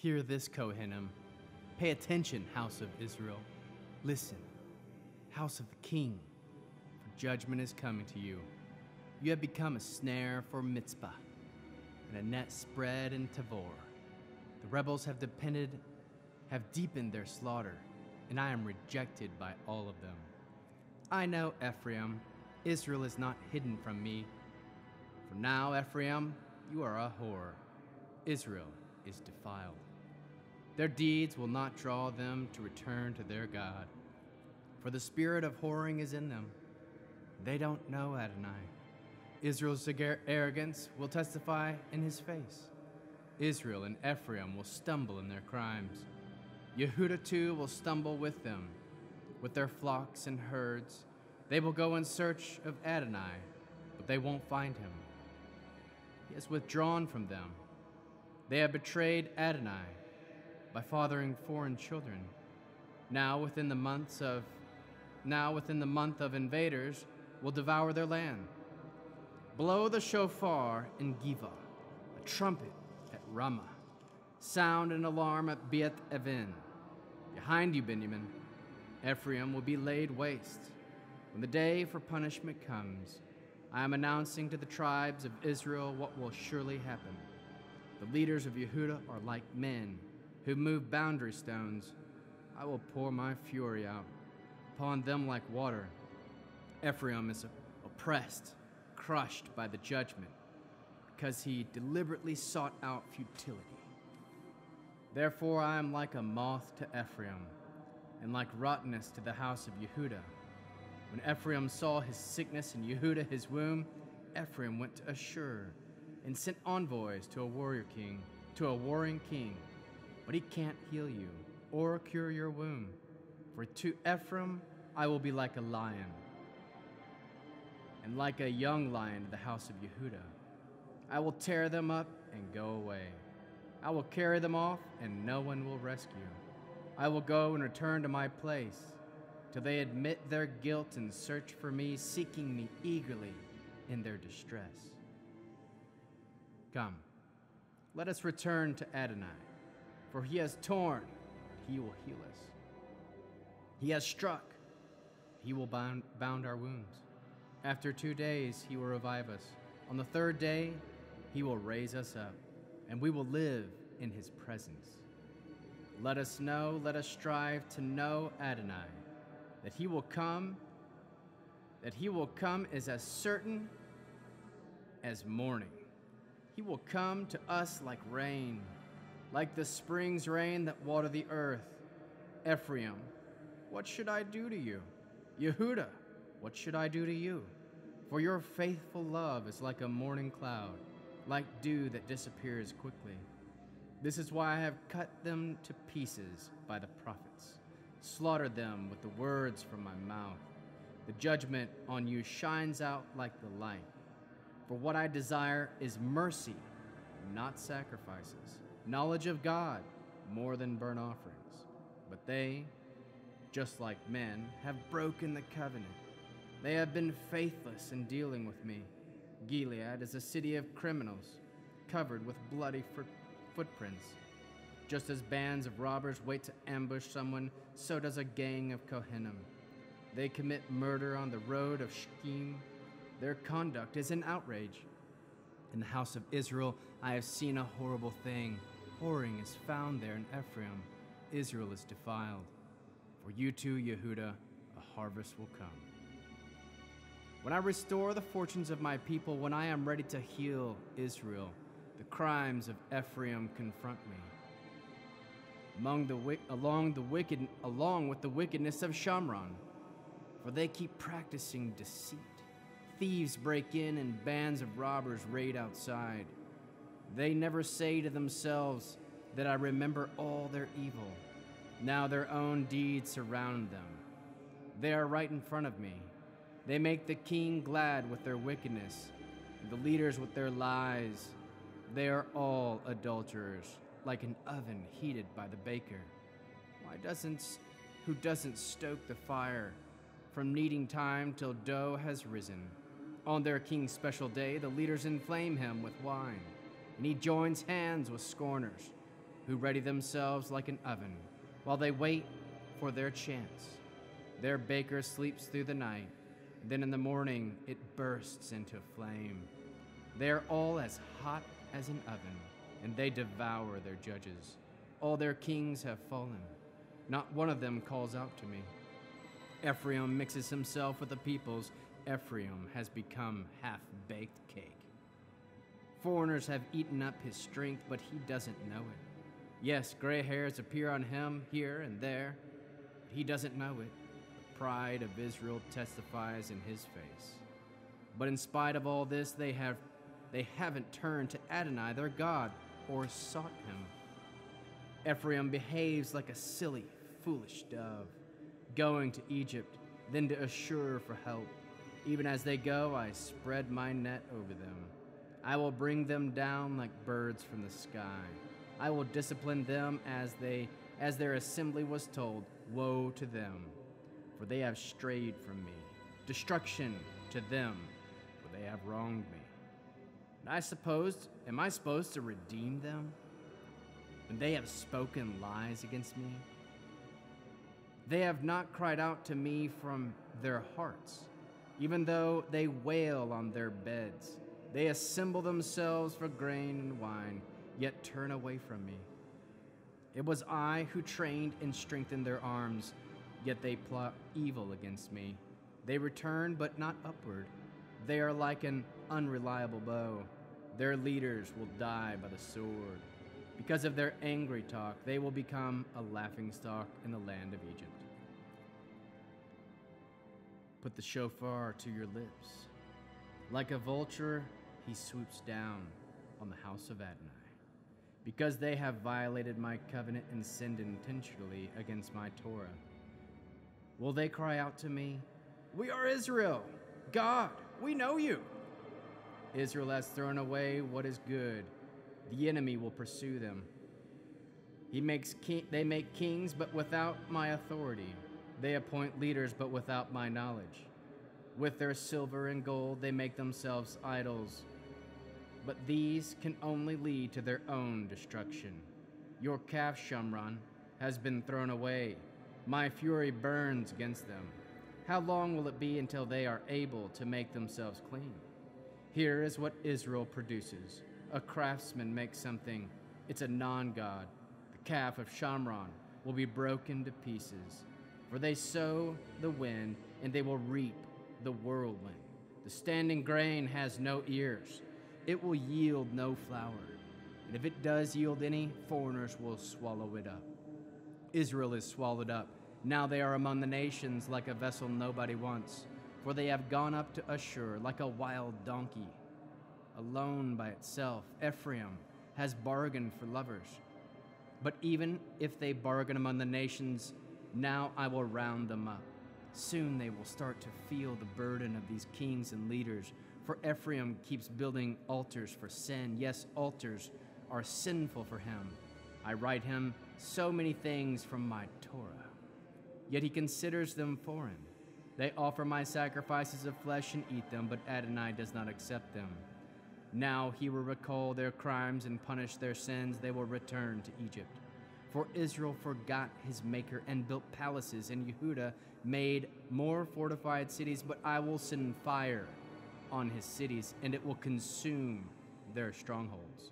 Hear this, Kohanim. Pay attention, house of Israel. Listen, house of the king, for judgment is coming to you. You have become a snare for Mitzpah, and a net spread in Tabor. The rebels have deepened their slaughter, and I am rejected by all of them. I know Ephraim, Israel is not hidden from me. For now, Ephraim, you are a whore. Israel is defiled. Their deeds will not draw them to return to their God, for the spirit of whoring is in them. They don't know Adonai. Israel's arrogance will testify in his face. Israel and Ephraim will stumble in their crimes. Yehudah too will stumble with them. With their flocks and herds, they will go in search of Adonai, but they won't find him. He has withdrawn from them. They have betrayed Adonai by fathering foreign children. Now within the month of invaders will devour their land. Blow the shofar in Giva, a trumpet at Ramah. Sound an alarm at Beit Aven. Behind you, Benjamin, Ephraim will be laid waste. When the day for punishment comes, I am announcing to the tribes of Israel what will surely happen. The leaders of Yehudah are like men who move boundary stones. I will pour my fury out upon them like water. Ephraim is oppressed, crushed by the judgment, because he deliberately sought out futility. Therefore I am like a moth to Ephraim, and like rottenness to the house of Yehudah. When Ephraim saw his sickness and Yehudah his womb, Ephraim went to Ashur and sent envoys to a warring king. But he can't heal you or cure your womb. For to Ephraim I will be like a lion, and like a young lion to the house of Yehudah. I will tear them up and go away. I will carry them off, and no one will rescue. I will go and return to my place, till they admit their guilt and search for me, seeking me eagerly in their distress. Come, let us return to Adonai, for he has torn, he will heal us. He has struck, he will bound our wounds. After 2 days he will revive us. On the third day he will raise us up, and we will live in his presence. Let us strive to know Adonai, that he will come is as certain as morning. He will come to us like rain, like the spring's rain that water the earth. Ephraim, what should I do to you? Yehudah, what should I do to you? For your faithful love is like a morning cloud, like dew that disappears quickly. This is why I have cut them to pieces by the prophets, slaughtered them with the words from my mouth. The judgment on you shines out like the light. For what I desire is mercy, not sacrifices, knowledge of God more than burnt offerings. But they, just like men, have broken the covenant. They have been faithless in dealing with me. Gilead is a city of criminals, covered with bloody footprints. Just as bands of robbers wait to ambush someone, so does a gang of Kohanim. They commit murder on the road of Shechem. Their conduct is an outrage. In the house of Israel, I have seen a horrible thing. Whoring is found there in Ephraim. Israel is defiled. For you too, Yehudah, a harvest will come. When I restore the fortunes of my people, when I am ready to heal Israel, the crimes of Ephraim confront me. Along with the wickedness of Shamron, for they keep practicing deceit. Thieves break in and bands of robbers raid outside. They never say to themselves that I remember all their evil. Now their own deeds surround them. They are right in front of me. They make the king glad with their wickedness, and the leaders with their lies. They are all adulterers, like an oven heated by the baker. Who doesn't stoke the fire from kneading time till dough has risen? On their king's special day, the leaders inflame him with wine, and he joins hands with scorners, who ready themselves like an oven, while they wait for their chance. Their baker sleeps through the night, then in the morning it bursts into flame. They are all as hot as an oven, and they devour their judges. All their kings have fallen. Not one of them calls out to me. Ephraim mixes himself with the peoples. Ephraim has become half-baked cake. Foreigners have eaten up his strength, but he doesn't know it. Yes, gray hairs appear on him here and there, but he doesn't know it. The pride of Israel testifies in his face. But in spite of all this, they haven't turned to Adonai, their God, or sought him. Ephraim behaves like a silly, foolish dove, going to Egypt, then to Ashur for help. Even as they go, I spread my net over them. I will bring them down like birds from the sky. I will discipline them as their assembly was told. Woe to them, for they have strayed from me. Destruction to them, for they have wronged me. And am I supposed to redeem them? And they have spoken lies against me. They have not cried out to me from their hearts, even though they wail on their beds. They assemble themselves for grain and wine, yet turn away from me. It was I who trained and strengthened their arms, yet they plot evil against me. They return, but not upward. They are like an unreliable bow. Their leaders will die by the sword. Because of their angry talk, they will become a laughingstock in the land of Egypt. Put the shofar to your lips. Like a vulture, he swoops down on the house of Adonai. Because they have violated my covenant and sinned intentionally against my Torah. Will they cry out to me, "We are Israel! God, we know you!" Israel has thrown away what is good. The enemy will pursue them. They make kings, but without my authority. They appoint leaders, but without my knowledge. With their silver and gold, they make themselves idols. But these can only lead to their own destruction. Your calf, Shamron, has been thrown away. My fury burns against them. How long will it be until they are able to make themselves clean? Here is what Israel produces. A craftsman makes something. It's a non-god. The calf of Shamron will be broken to pieces. For they sow the wind, and they will reap the whirlwind. The standing grain has no ears. It will yield no flour. And if it does yield any, foreigners will swallow it up. Israel is swallowed up. Now they are among the nations like a vessel nobody wants. For they have gone up to Ashur like a wild donkey. Alone by itself, Ephraim has bargained for lovers. But even if they bargain among the nations, now I will round them up. Soon they will start to feel the burden of these kings and leaders. For Ephraim keeps building altars for sin. Yes, altars are sinful for him. I write him so many things from my Torah. Yet he considers them foreign. They offer my sacrifices of flesh and eat them, but Adonai does not accept them. Now he will recall their crimes and punish their sins. They will return to Egypt. For Israel forgot his maker and built palaces, and Yehudah made more fortified cities, but I will send fire on his cities, and it will consume their strongholds.